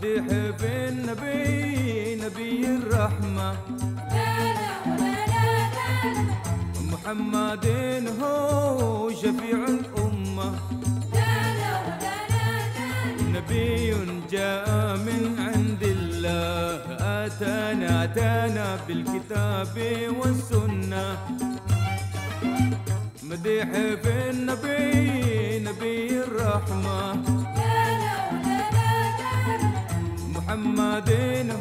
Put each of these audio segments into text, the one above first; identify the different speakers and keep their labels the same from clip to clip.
Speaker 1: مديح في النبي نبي الرحمة محمد هو شفيع الأمة نبي جاء من عند الله أتانا بالكتاب والسنة مديح في النبي نبي الرحمة محمد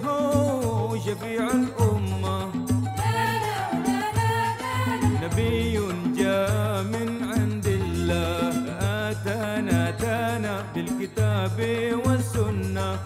Speaker 1: هو شفيع الأمة نبي جاء من عند الله أتانا بالكتاب والسنة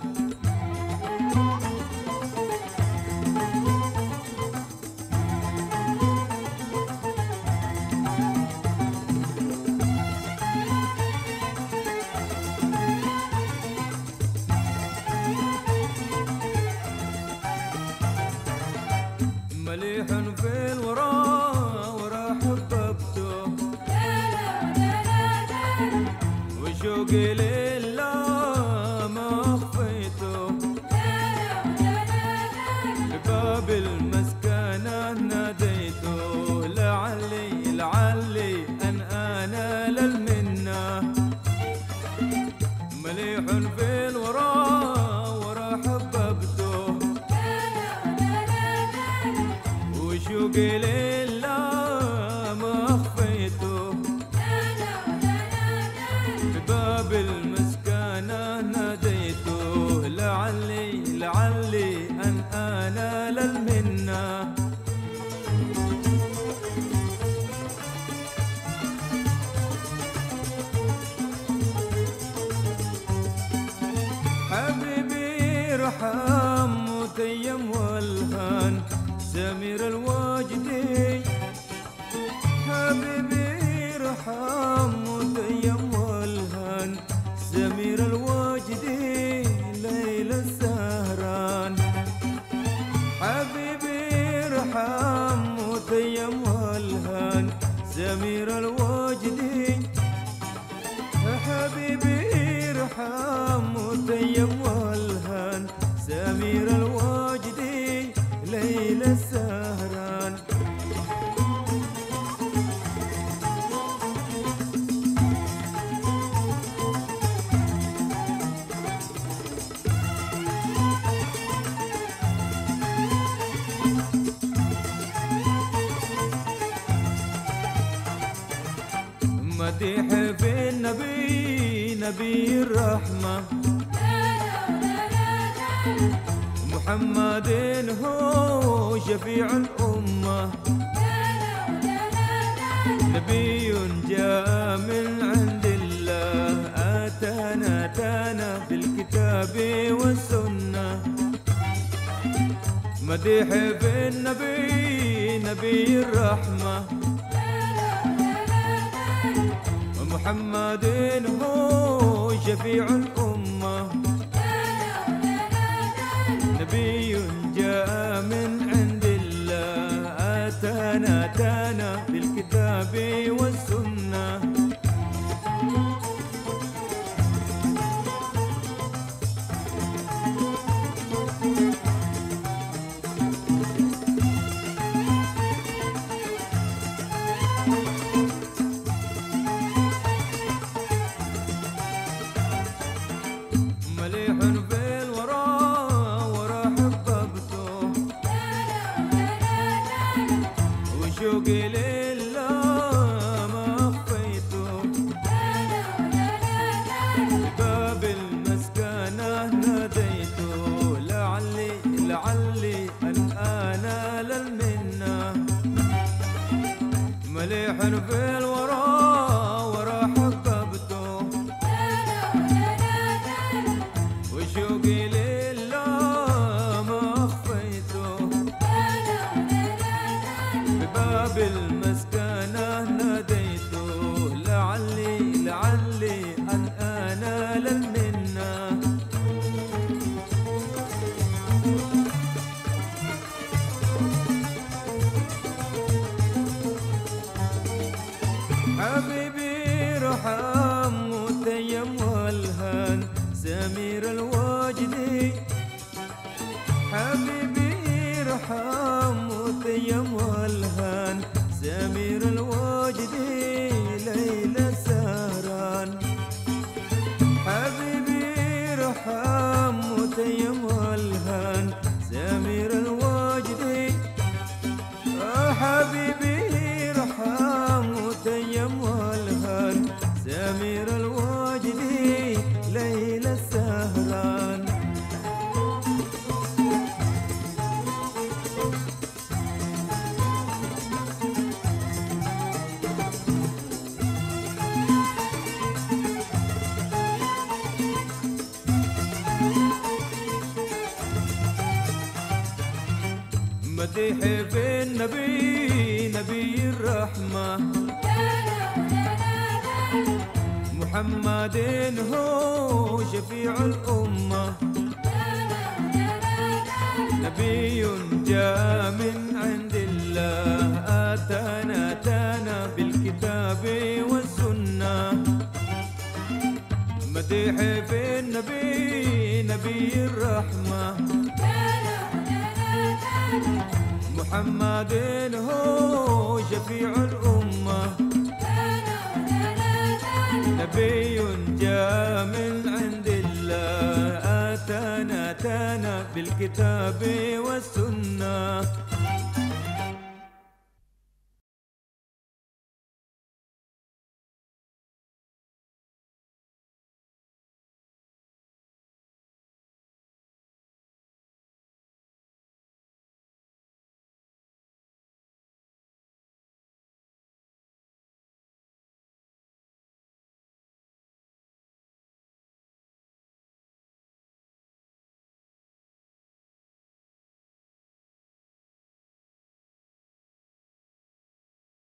Speaker 1: مليح في الوراء ورا حببته وشوقي لله ما أخفيته لباب المسكنة ناديته لعلي أن أنال المنة مليح في الوراء ورا حببته وشوقي لله ما أخفيته بباب المسكنة ناديته لعلي أن أنال المنة حبيبي رحم متيم والهان سمير الواجدي حبيبي رحم متيم والهان سمير الواجدي ليل السهران حبيبي رحم متيم والهان سمير الواجدي حبيبي رحم متيم والهان سمير الواجدي ليل السهران مديح في النبي نبي الرحمة محمد هو شفيع الأمة نبي جاء من عند الله أتانا بالكتاب والسنة مديح في النبي نبي الرحمة محمد هو شفيع الأمة نبي جاء من عند الله أتانا بالكتاب والسنة مليح في الوراء ورا حببته وشوقي لله ما أخفيته باب المسكنة ناديته لعلي أن أنال المنة مليح في الوراء ورا حببته وشوقي لله ما أخفيته بباب المسكنة ناديته لعلي أن أنال المنة حبيبي رحم متيم والهان سمير الواجدي حبيبي ارحم وتيم والهان سمير الوجد ليلى سهران حبيبي ارحم وتيم والهان سمير الوجد حبيبي ارحم وتيم والهان سمير الوجد ليلى السهران مديح في النبي نبي الرحمة محمد هو شفيع الأمة نبي جاء من عند الله آتانا بالكتاب والسنة مديح في النبي نبي الرحمة محمد هو شفيع الأمة نبي جاء من عند الله آتانا بالكتاب والسنة